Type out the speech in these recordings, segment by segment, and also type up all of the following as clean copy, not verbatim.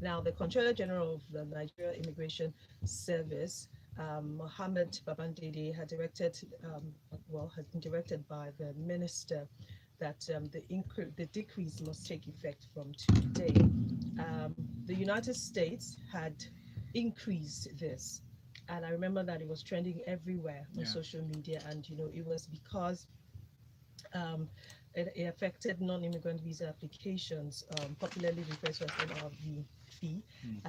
Now, the Controller General of the Nigeria Immigration Service, Mohammed Babandede, had directed, has been directed by the minister that the decrease must take effect from today. The United States had increased this, and I remember that it was trending everywhere on social media, and it was because um, it affected non-immigrant visa applications, popularly referred to as NRV fee,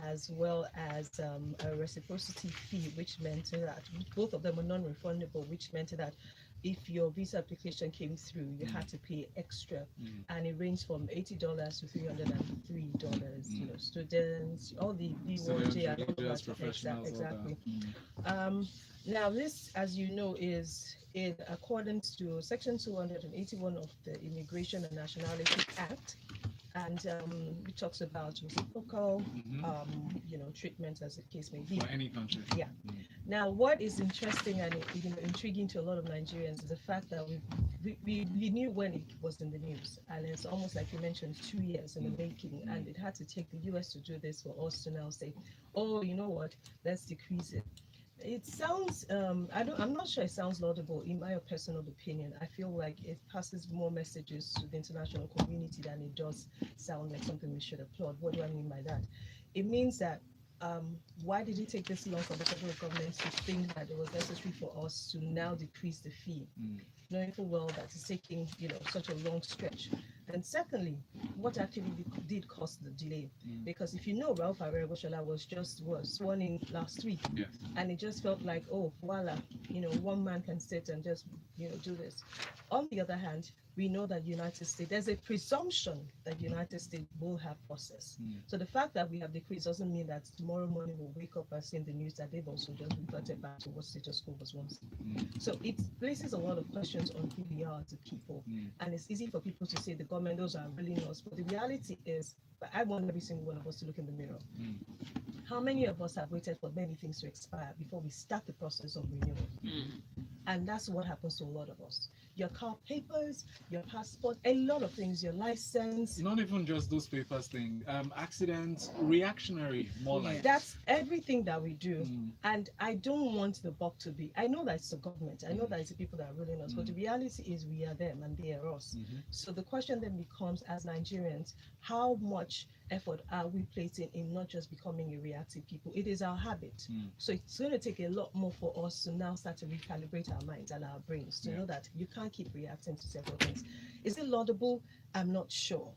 as well as a reciprocity fee, which meant that both of them were non-refundable, which meant that if your visa application came through, you had to pay extra, and it ranged from $80 to $303. Students, all the B1J and all that. Exactly. Now, this, as you know, is in accordance to Section 281 of the Immigration and Nationality Act, and it talks about reciprocal, treatment, as the case may be. For any country. Yeah. Now, what is interesting and intriguing to a lot of Nigerians is the fact that we knew when it was in the news, and it's almost like you mentioned 2 years in the making, and it had to take the US to do this for us to now say, oh, you know what, let's decrease it. It sounds, I'm not sure it sounds laudable in my personal opinion. I feel like it passes more messages to the international community than it does sound like something we should applaud. What do I mean by that? It means that why did it take this long for the federal government to think that it was necessary for us to now decrease the fee, knowing full well that it's taking such a long stretch? And secondly, what actually did cause the delay? Because if you know, Ralph Arevoshala was sworn in last week, and it just felt like, oh, voila, one man can sit and just do this. On the other hand, we know that United States, there's a presumption that United States will have process. So the fact that we have decreased doesn't mean that tomorrow morning we'll wake up and see in the news that they've also just reverted back to what status quo was once. So it places a lot of questions on who we are as a people. And it's easy for people to say the government, those are really us. But the reality is, I want every single one of us to look in the mirror. How many of us have waited for many things to expire before we start the process of renewal? And that's what happens to a lot of us. Your car papers, your passport, a lot of things, your license. Not even just those papers thing. Accidents, reactionary, more like. That's everything that we do. And I don't want the buck to be. I know that it's the government. I know that it's the people that are ruling us. But the reality is we are them and they are us. So the question then becomes, as Nigerians, how much effort are we placing in not just becoming a reactive people? It is our habit. So it's going to take a lot more for us to now start to recalibrate our minds and our brains to know that you can't keep reacting to several things. Is it laudable? I'm not sure.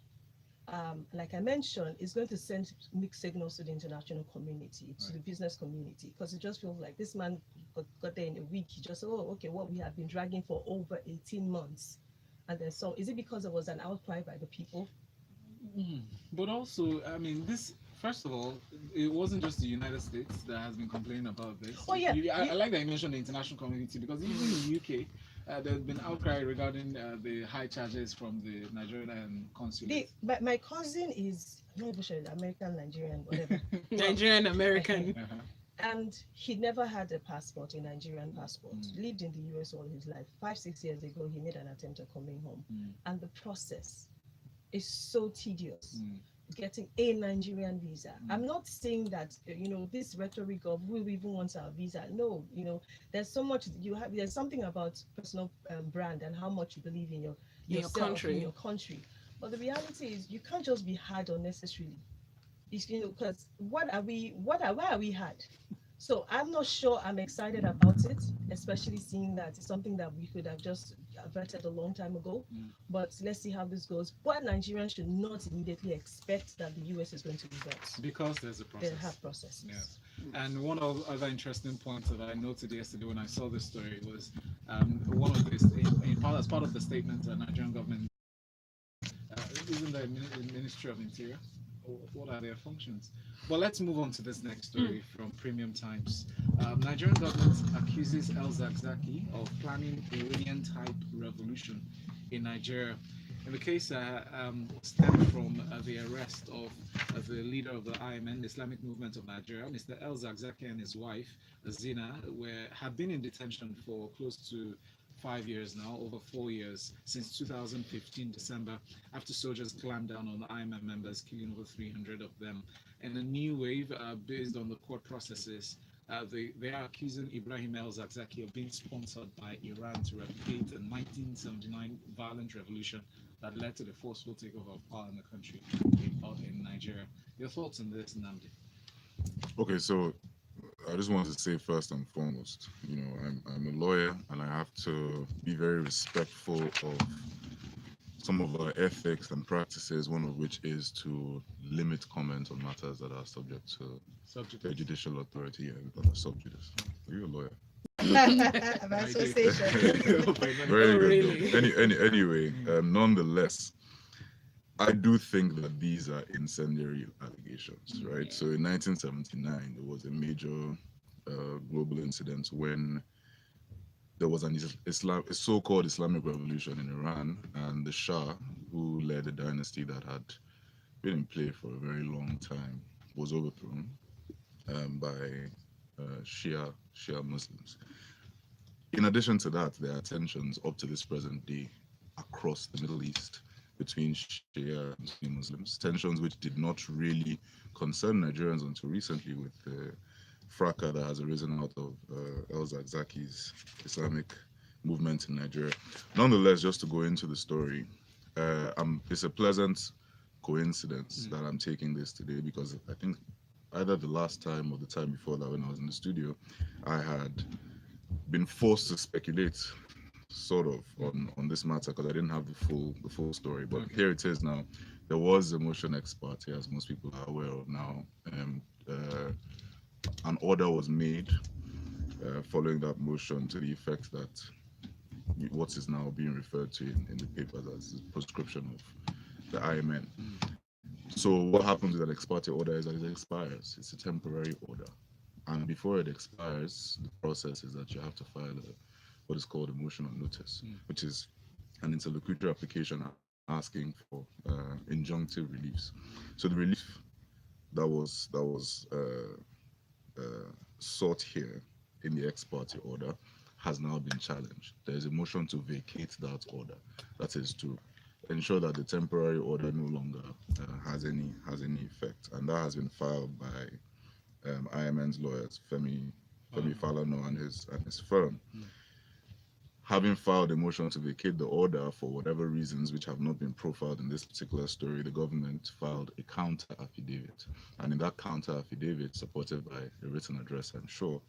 Like I mentioned, it's going to send mixed signals to the international community, to the business community, because it just feels like this man got there in a week. He just said, oh, okay, what we have been dragging for over 18 months. And then, so is it because there was an outcry by the people? But also, I mean, this, first of all, it wasn't just the United States that has been complaining about this. Oh, yeah. I like that you mentioned the international community, because even in the UK, there's been outcry regarding the high charges from the Nigerian consulate. My cousin is, I'm not even sure, American, Nigerian, whatever. Nigerian American. And he never had a passport, a Nigerian passport. Lived in the US all his life. 5-6 years ago, he made an attempt at coming home. And the process is so tedious. Getting a Nigerian visa. I'm not saying that this rhetoric of we even want our visa. No, there's so much there's something about personal brand and how much you believe in your country. But the reality is you can't just be hard unnecessarily. Because why are we hard? So I'm not sure I'm excited about it, especially seeing that it's something that we could have just averted a long time ago. But let's see how this goes. But Nigerians should not immediately expect that the US is going to revert. Because there's a process. They have processes. Yes. And one of the other interesting points that I noted yesterday when I saw this story was one of this, as part of the statement the Nigerian government, isn't the Ministry of Interior? What are their functions? But let's move on to this next story from Premium Times. Nigerian government accuses El-Zakzaky of planning Iranian-type revolution in Nigeria. In the case stemmed from the arrest of the leader of the IMN, the Islamic Movement of Nigeria, Mr. El-Zakzaky, and his wife, Zina, had been in detention for close to 5 years now, over 4 years, since 2015 December, after soldiers clamped down on the IMF members, killing over 300 of them. And a new wave, based on the court processes, they are accusing Ibrahim El-Zakzaky of being sponsored by Iran to replicate a 1979 violent revolution that led to the forceful takeover of power in the country in Nigeria. Your thoughts on this, Nnamdi? Okay, so I just want to say first and foremost, I'm a lawyer and I have to be very respectful of some of our ethics and practices, one of which is to limit comment on matters that are subject to the judicial authority and that are sub judice. Are you a lawyer? By association. Very really? good. Anyway, nonetheless, I do think that these are incendiary allegations, right? So in 1979, there was a major global incident when there was a so-called Islamic revolution in Iran, and the Shah, who led a dynasty that had been in play for a very long time, was overthrown by Shia Muslims. In addition to that, there are tensions up to this present day across the Middle East between Shia and Sunni Muslims, tensions which did not really concern Nigerians until recently with the fracas that has arisen out of El-Zakzaky's Islamic movement in Nigeria. Nonetheless, just to go into the story, it's a pleasant coincidence that I'm taking this today, because I think either the last time or the time before that, when I was in the studio, I had been forced to speculate sort of on this matter because I didn't have the full story. But here it is now. There was a motion ex parte, as most people are aware of now. An order was made following that motion to the effect that what is now being referred to in the papers as the proscription of the IMN. So what happens with an ex parte order is that it expires. It's a temporary order. And before it expires, the process is that you have to file what is called a motion on notice, which is an interlocutory application asking for injunctive reliefs. So the relief that was sought here in the ex parte order has now been challenged. There is a motion to vacate that order. That is to ensure that the temporary order no longer has any effect, and that has been filed by IMN's lawyers, Femi Falana and his firm. Having filed a motion to vacate the order for whatever reasons which have not been profiled in this particular story, the government filed a counter affidavit. And in that counter affidavit, supported by a written address, I'm sure,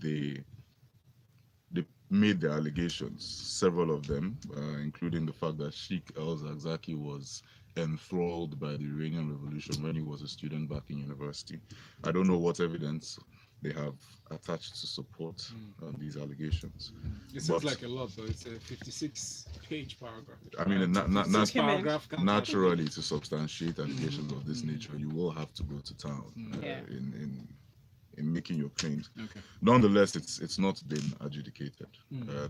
they made their allegations, several of them, including the fact that Sheikh El-Zakzaky was enthralled by the Iranian Revolution when he was a student back in university. I don't know what evidence they have attached to support these allegations. It sounds like a lot, though. It's a 56-page paragraph. I mean, naturally, to substantiate allegations of this nature, you will have to go to town in making your claims. Nonetheless, it's not been adjudicated.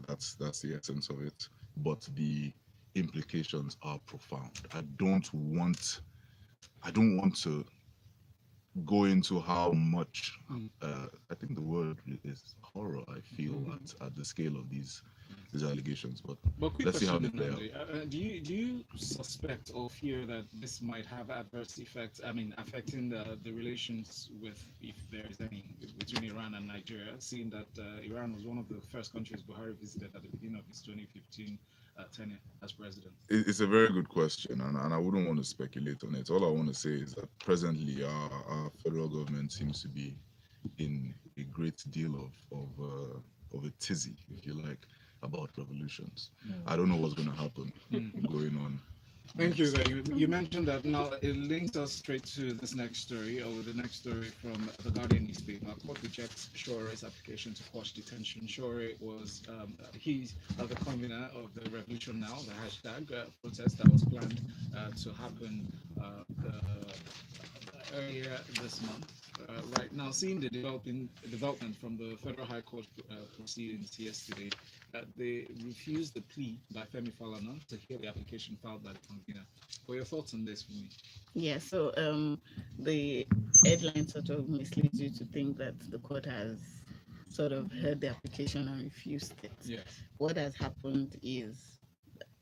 That's the essence of it. But the implications are profound. I don't want to go into how much I think the word is horror I feel at the scale of these allegations, but let's see how they play out. Do you suspect or fear that this might have adverse effects, affecting the relations with, if there is any, between Iran and Nigeria, seeing that Iran was one of the first countries Buhari visited at the beginning of his 2015 tenure as president? It's a very good question, and I wouldn't want to speculate on it. All I want to say is that presently our federal government seems to be in a great deal of a tizzy, if you like, about revolutions. I don't know what's going to happen going on. Thank you. You mentioned that. Now it links us straight to this next story, or the next story from the Guardian newspaper. Court rejects Sowore's application to quash detention. Sowore was he's the convener of the Revolution Now, the hashtag protest that was planned to happen earlier this month. Right now, seeing the development from the Federal High Court proceedings yesterday, they refused the plea by Femi Falana to hear the application filed by the convener. What are your thoughts on this, Funmi? Yeah, so the headline sort of misleads you to think that the court has sort of heard the application and refused it. Yes. What has happened is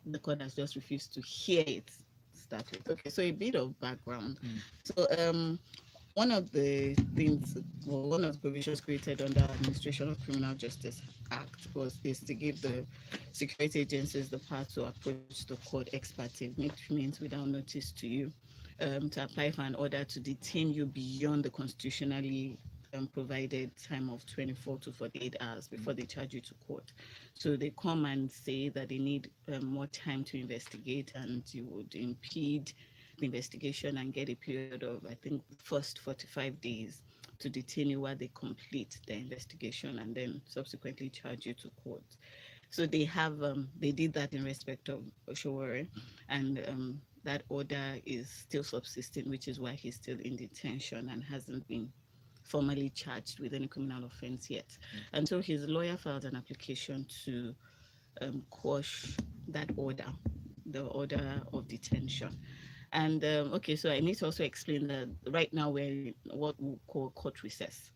the court has just refused to hear it start with. Okay, so a bit of background. So one of the things, well, one of the provisions created under Administration of Criminal Justice Act is to give the security agencies the power to approach the court ex parte, which means without notice to you, to apply for an order to detain you beyond the constitutionally provided time of 24 to 48 hours before they charge you to court. So they come and say that they need more time to investigate, and you would impede the investigation and get a period of, I think, first 45 days to detain you while they complete the investigation and then subsequently charge you to court. So they have, they did that in respect of Sowore, and that order is still subsisting, which is why he's still in detention and hasn't been formally charged with any criminal offense yet. And so his lawyer filed an application to quash that order, the order of detention. And okay, so I need to also explain that right now we're in what we call court recess,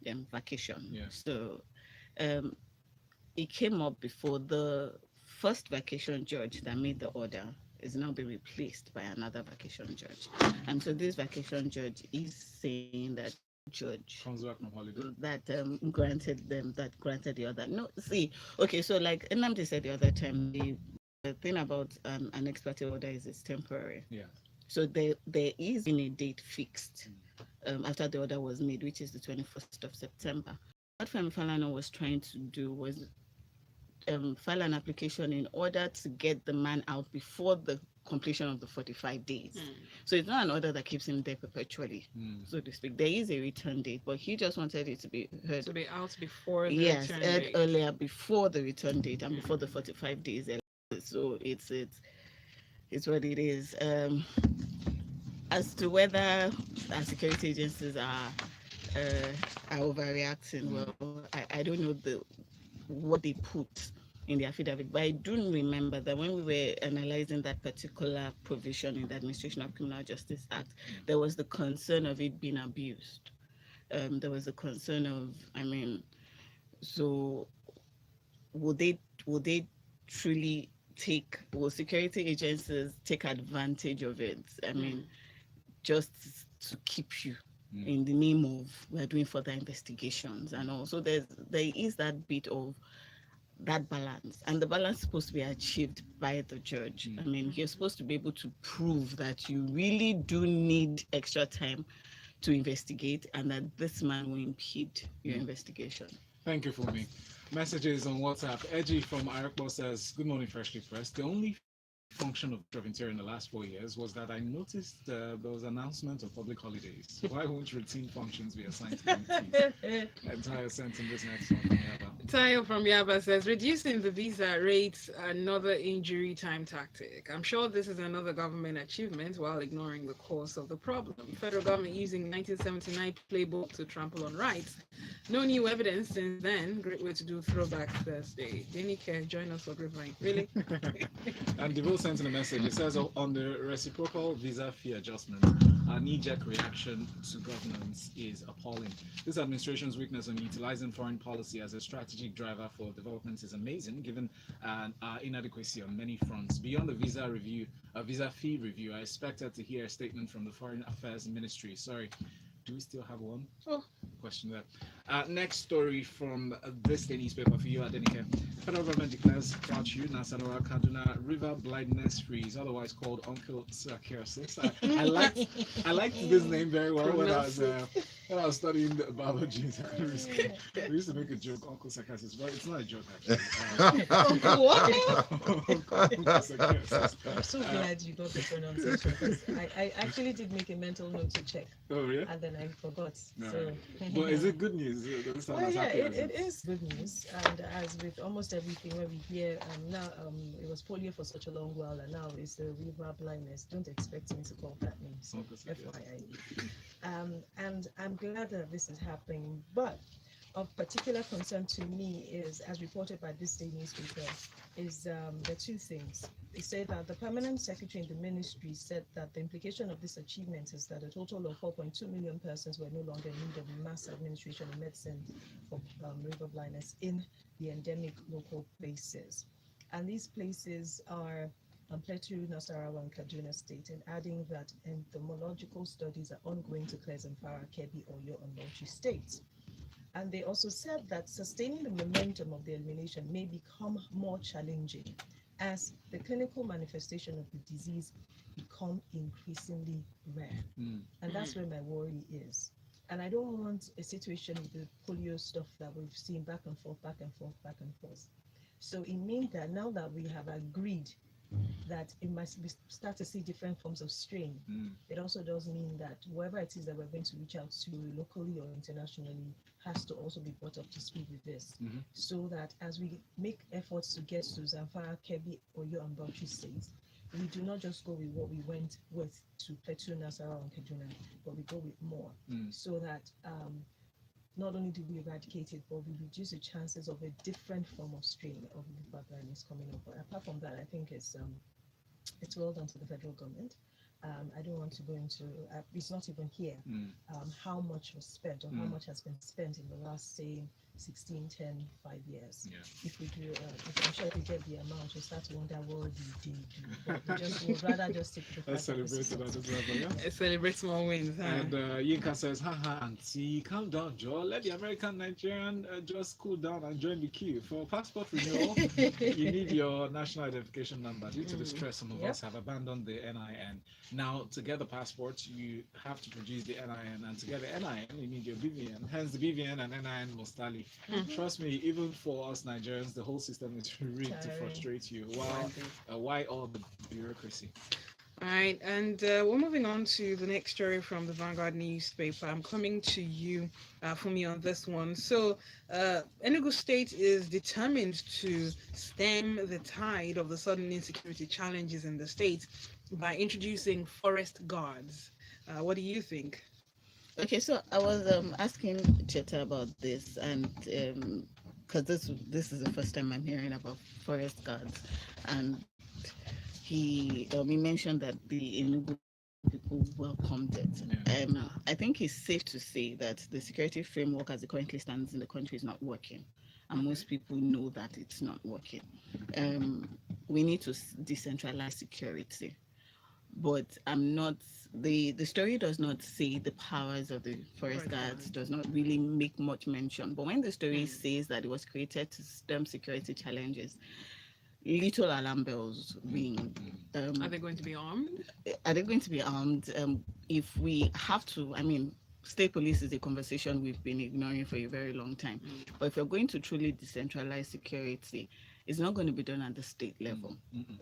vacation. Yeah. So it came up before the first vacation judge that made the order is now being replaced by another vacation judge. And so this vacation judge is saying that judge Comes back from holiday. that granted the other. No, see, okay, so like Nnamdi said the other time, the thing about an ex parte order is it's temporary. Yeah. So there is been a date fixed after the order was made, which is the 21st of September. What Femi Falana was trying to do was file an application in order to get the man out before the completion of the 45 days. So it's not an order that keeps him there perpetually, so to speak. There is a return date, but he just wanted it to be heard. To be out before the Yes, return heard date. earlier before the return date and before the 45 days. So it's what it is. As to whether our security agencies are overreacting, well, I don't know what they put in the affidavit, but I do remember that when we were analyzing that particular provision in the Administration of Criminal Justice Act, there was the concern of it being abused. There was a concern of, so will they truly will security agencies take advantage of it? Just to keep you in the name of we're doing further investigations and all. So there is that bit of that balance, and the balance is supposed to be achieved by the judge. You're supposed to be able to prove that you really do need extra time to investigate and that this man will impede your investigation. Thank you, Funmi. Messages on WhatsApp. Edgy from Arakpo says, good morning, Freshly Pressed. The only function of Interior in the last 4 years was that I noticed there was announcement of public holidays. Why won't routine functions be assigned to committees? Entire sent in this next one. Tayo from Yaba says, reducing the visa rates, another injury time tactic. I'm sure this is another government achievement while ignoring the cause of the problem. Federal government using 1979 playbook to trample on rights. No new evidence since then. Great way to do throwback Thursday. Adenike, join us for Grapevine. Really? And Deville sent in a message. It says on the reciprocal visa fee adjustment, our knee-jerk reaction to governance is appalling. This administration's weakness on utilizing foreign policy as a strategic driver for development is amazing, given our inadequacy on many fronts. Beyond the visa fee review, I expected to hear a statement from the Foreign Affairs Ministry. Sorry, do we still have one? Oh. Question there. Next story from Thisday newspaper for you, Adenike. Federal government declares Plateau, Nasarawa, Kaduna River blindness-free, is otherwise called Uncle Sarkiosis. I liked this name very well when I was studying biology in secondary school. We used to make a joke, Uncle Sarkiosis, but it's not a joke actually. Uncle Sarkiosis. I'm so glad you got the pronunciation, because I actually did make a mental note to check. Oh, really? And then I forgot. No. So. But is it good news? Well, yeah, it is good news. And as with almost everything when we hear, now it was polio for such a long while, and now it's the river blindness. Don't expect me to call that name. So FYI. And I'm glad that this is happening. But of particular concern to me is, as reported by Thisday newspaper, is the two things. They said that the permanent secretary in the ministry said that the implication of this achievement is that a total of 4.2 million persons were no longer in need of mass administration of medicine for river blindness in the endemic local places. And these places are Plateau, Nasarawa, and Kaduna State, and adding that entomological studies are ongoing to clear Zamfara, Kebbi, Oyo, and Bauchi states. And they also said that sustaining the momentum of the elimination may become more challenging as the clinical manifestation of the disease become increasingly rare. And that's where my worry is. And I don't want a situation with the polio stuff that we've seen back and forth, back and forth, back and forth. So it means that now that we have agreed that it must be start to see different forms of strain, it also does mean that whoever it is that we're going to reach out to locally or internationally has to also be brought up to speed with this, so that as we make efforts to get to Zamfara, Kebbi, Oyo, and Bauchi states, we do not just go with what we went with to Plateau, Nasarawa, and Kaduna, but we go with more, so that not only do we eradicate it, but we reduce the chances of a different form of strain of liver blindness coming up. But apart from that, I think it's well done to the federal government. I don't want to go into, it's not even here, how much was spent or how much has been spent in the last, say, 16, 10, 5 years. If we do, I'm sure if we get the amount, we'll start to wonder what did they do. But we would rather just take the Let's celebrate that as well, yeah? Celebrate small wins. Huh? And Yinka says, haha, auntie, calm down, Joe. Let the American Nigerian just cool down and join the queue. For passport renewal, you need your national identification number. Due to the stress, some of us have abandoned the NIN. Now, to get the passport, you have to produce the NIN. And to get the NIN, you need your BVN. Hence, the BVN and NIN must tally. Trust me, even for us Nigerians, the whole system is rigged to frustrate you. Why all the bureaucracy? All right, and we're moving on to the next story from the Vanguard newspaper. I'm coming to you, Funmi, on this one. So, Enugu State is determined to stem the tide of the sudden insecurity challenges in the state by introducing forest guards. What do you think? Okay, so I was asking Cheta about this, and because this is the first time I'm hearing about forest guards, and he mentioned that the Enugu people welcomed it. I think it's safe to say that the security framework as it currently stands in the country is not working, and most people know that it's not working. We need to decentralize security, but I'm not. The story does not say the powers of the forest guards, does not really make much mention. But when the story says that it was created to stem security challenges, little alarm bells ring. Are they going to be armed? Are they going to be armed? If we have to, I mean, state police is a conversation we've been ignoring for a very long time. But if you're going to truly decentralize security, it's not going to be done at the state level.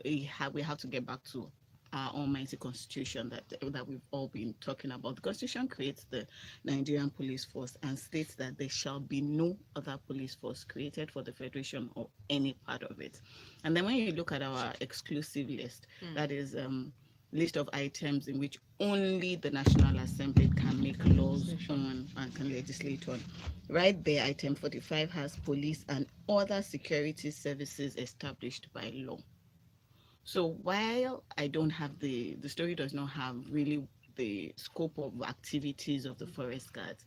We have to get back to our almighty constitution that we've all been talking about. The constitution creates the Nigerian police force and states that there shall be no other police force created for the federation or any part of it. And then when you look at our exclusive list, that is list of items in which only the National Assembly can make laws on and can legislate on. Right there, item 45 has police and other security services established by law. So while I don't have the story does not have really the scope of activities of the forest guards,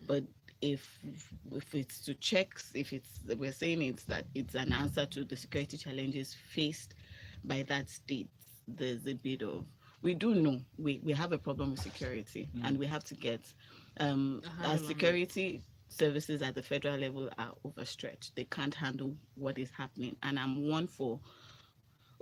but if it's to check, we're saying it's that it's an answer to the security challenges faced by that state, there's a bit of, we do know we have a problem with security, and we have to get our security services at the federal level are overstretched. They can't handle what is happening, and I'm one for.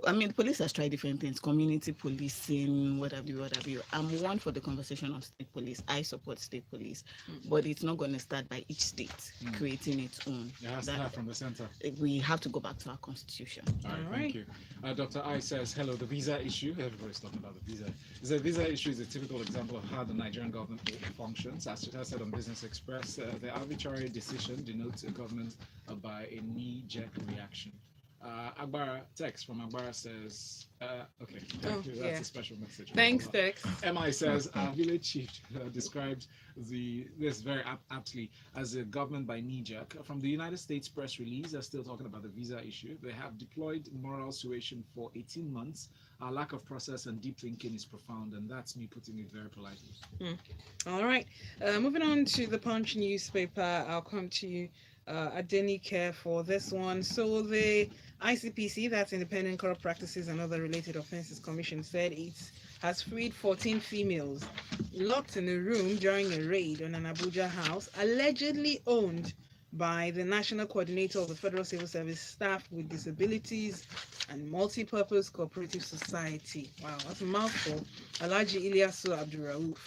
I mean, the police has tried different things, community policing, what have you. I'm one for the conversation of state police. I support state police, but it's not going to start by each state creating its own. It has to start from the center. We have to go back to our constitution. All right, thank you. Dr. I says, hello, the visa issue. Everybody's talking about the visa. The visa issue is a typical example of how the Nigerian government functions. As Cheta said on Business Express, the arbitrary decision denotes a government by a knee-jerk reaction. Agbara text from Agbara says, okay, Oh, that's yeah. a special message. Thanks, Tex. MI says our village chief described this very aptly as a government by knee-jerk. From the United States press release, they're still talking about the visa issue. They have deployed moral suasion for 18 months. Our lack of process and deep thinking is profound, and that's me putting it very politely. All right. Moving on to the Punch newspaper, I'll come to you, Adenike, for this one. So the ICPC, that's Independent Corrupt Practices and Other Related Offences Commission, said it has freed 14 females locked in a room during a raid on an Abuja house allegedly owned by the National Coordinator of the Federal Civil Service Staff with Disabilities and Multi-Purpose Cooperative Society. Wow, that's a mouthful. Alhaji Ilyasu Abdurraouf.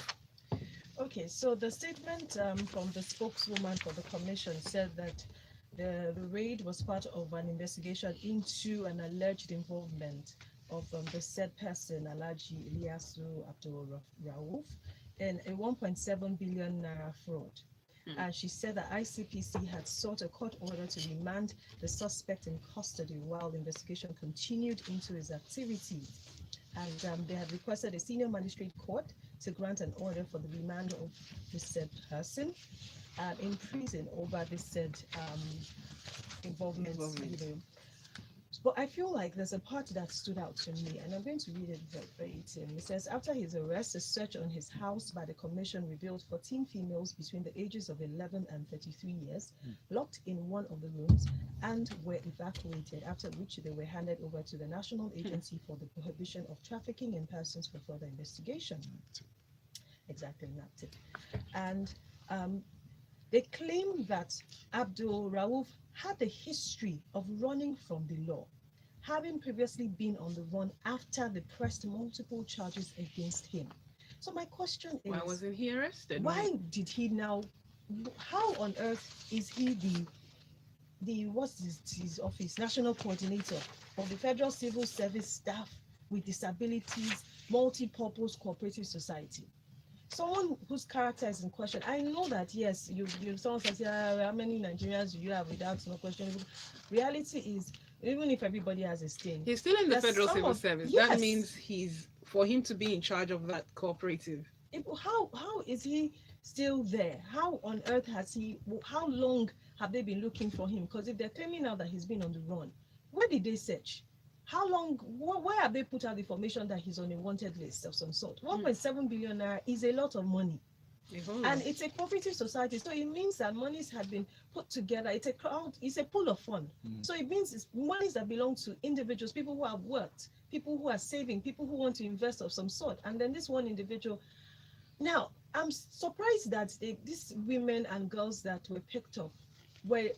Okay, so the statement from the spokeswoman for the commission said that the raid was part of an investigation into an alleged involvement of the said person, Alhaji Ilyasu Abdurraouf, in a 1.7 billion naira fraud. And she said that ICPC had sought a court order to remand the suspect in custody while the investigation continued into his activities. And they had requested a senior magistrate court to grant an order for the remand of the said person in prison over this said involvement. But I feel like there's a part that stood out to me, and I'm going to read it verbatim. It says, after his arrest, a search on his house by the commission revealed 14 females between the ages of 11 and 33 years, locked in one of the rooms, and were evacuated, after which they were handed over to the National Agency for the Prohibition of Trafficking in Persons for further investigation. Exactly, NAPTIP. And they claim that Abdul Rauf had a history of running from the law, having previously been on the run after they pressed multiple charges against him. So my question is, Why wasn't he arrested? why did he now, how on earth is he the what's his office, National Coordinator of the Federal Civil Service Staff with Disabilities Multi-Purpose Cooperative Society? Someone whose character is in question. I know that yes, you someone says, yeah, how many Nigerians do you have without no question? Reality is, even if everybody has a stain, He's still in the there's Federal some Civil of- Service. yes. That means for him to be in charge of that cooperative. How is he still there? How on earth how long have they been looking for him? Because if they're claiming now that he's been on the run, where did they search? How long, where have they put out the information that he's on a wanted list of some sort? 1.7 billion naira is a lot of money. And it's a cooperative society, so it means that monies had been put together. It's a crowd, it's a pool of fund. So it means it's monies that belong to individuals, people who have worked, people who are saving, people who want to invest of some sort. And then this one individual. Now, I'm surprised that these women and girls that were picked up were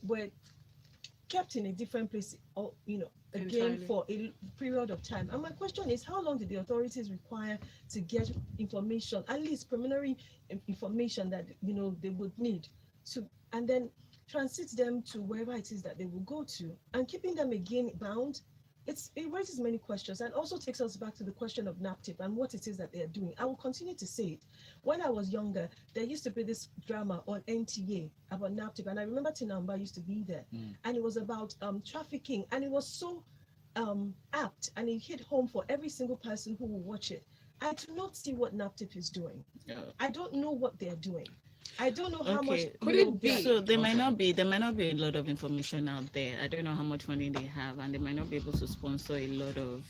kept in a different place, or again Entirely. for a period of time. And my question is, how long did the authorities require to get information, at least preliminary information that they would need to, and then transit them to wherever it is that they will go to, and keeping them again bound? It raises many questions, and also takes us back to the question of NAPTIP and what it is that they are doing. I will continue to say it. When I was younger, there used to be this drama on NTA about NAPTIP, and I remember Tinamba used to be there, and it was about trafficking, and it was so apt, and it hit home for every single person who will watch it. I do not see what NAPTIP is doing. I don't know what they're doing. I don't know how much Could it be? So there might not be a lot of information out there. I don't know how much money they have, and they might not be able to sponsor a lot of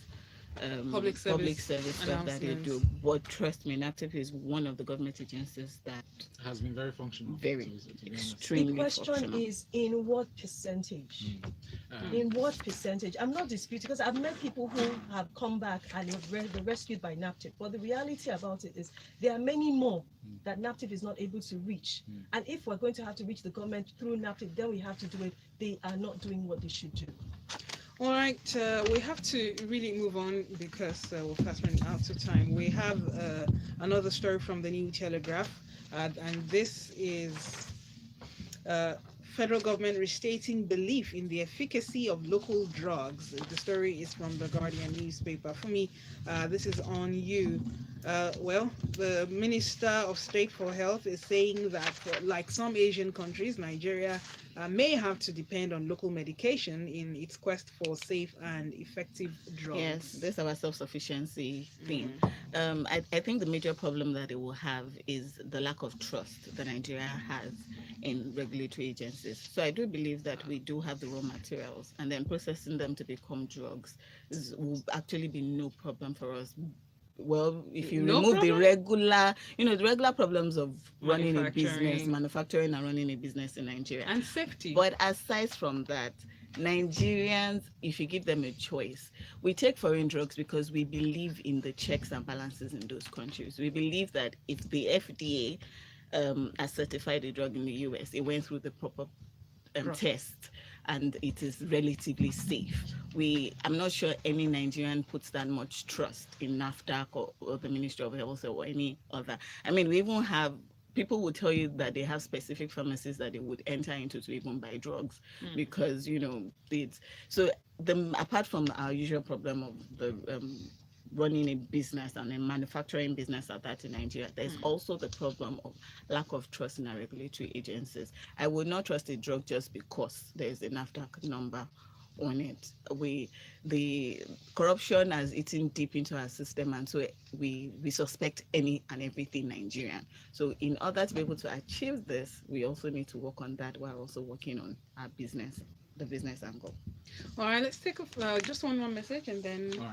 Public service stuff that they do. But trust me, NAPTIP is one of the government agencies that Has been very functional. Very to be honest. extremely The question functional. is, in what percentage? In what percentage? I'm not disputing, because I've met people who have come back and they're rescued by NAPTIP. But the reality about it is there are many more that NAPTIP is not able to reach. And if we're going to have to reach the government through NAPTIP, then we have to do it. They are not doing what they should do. All right, we have to really move on because we're fast running out of time. We have another story from the New Telegraph, and this is federal government restating belief in the efficacy of local drugs. The story is from the Guardian newspaper. For me, this is on you. Well, the Minister of State for Health is saying that, like some Asian countries, Nigeria may have to depend on local medication in its quest for safe and effective drugs. Yes, this is our self-sufficiency thing. I think the major problem that it will have is the lack of trust that Nigeria has in regulatory agencies. So I do believe that we do have the raw materials, and then processing them to become drugs will actually be no problem for us. Well, if you remove the regular problems of running a business, manufacturing and running a business in Nigeria. And safety. But aside from that, Nigerians, if you give them a choice, we take foreign drugs because we believe in the checks and balances in those countries. We believe that if the FDA has certified a drug in the US, it went through the proper test and it is relatively safe. I'm not sure any Nigerian puts that much trust in NAFDAC or the Ministry of Health or any other. I mean, we even have people will tell you that they have specific pharmacies that they would enter into to even buy drugs because, apart from our usual problem of the running a business and a manufacturing business at that in Nigeria, there's also the problem of lack of trust in our regulatory agencies. I would not trust a drug just because there's a NAFDAC number on it. The corruption has eaten deep into our system, and so we suspect any and everything Nigerian. So in order to be able to achieve this, we also need to work on that while also working on our business, the business angle. All right, let's take just one more message and then. All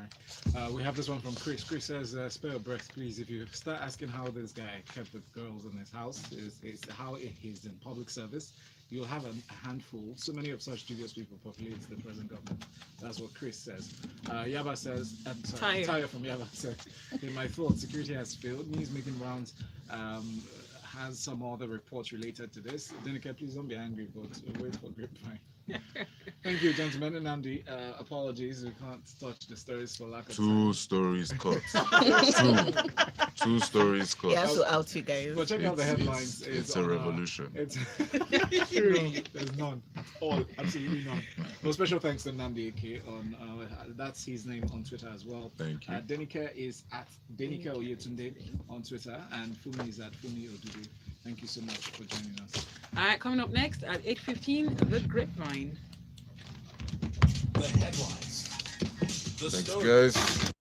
right, we have this one from Chris. Chris says, "Spare your breath, please. If you start asking how this guy kept the girls in his house, is how he's in public service, you'll have a handful. So many of such dubious people populate the present government." That's what Chris says. Yaba says, Tayo from Yaba says, "In my thoughts, security has failed. News making rounds has some other reports related to this. Adenike, please don't be angry, but wait for grapevine." Thank you, gentlemen. Nnamdi, apologies, we can't touch the stories for lack of time. Two stories cut. Two stories cut. Yeah, so out you guys. But check out the headlines. It's a revolution. There's none. All, absolutely none. Well, special thanks to Nnamdi Oke on that's his name on Twitter as well. Thank you. Adenike is at Adenike Oyetunde on Twitter, and Funmi is at Funmi Odudu. Thank you so much for joining us. All right, coming up next at 8:15, the grapevine. The headlines. The Thanks, stories. guys.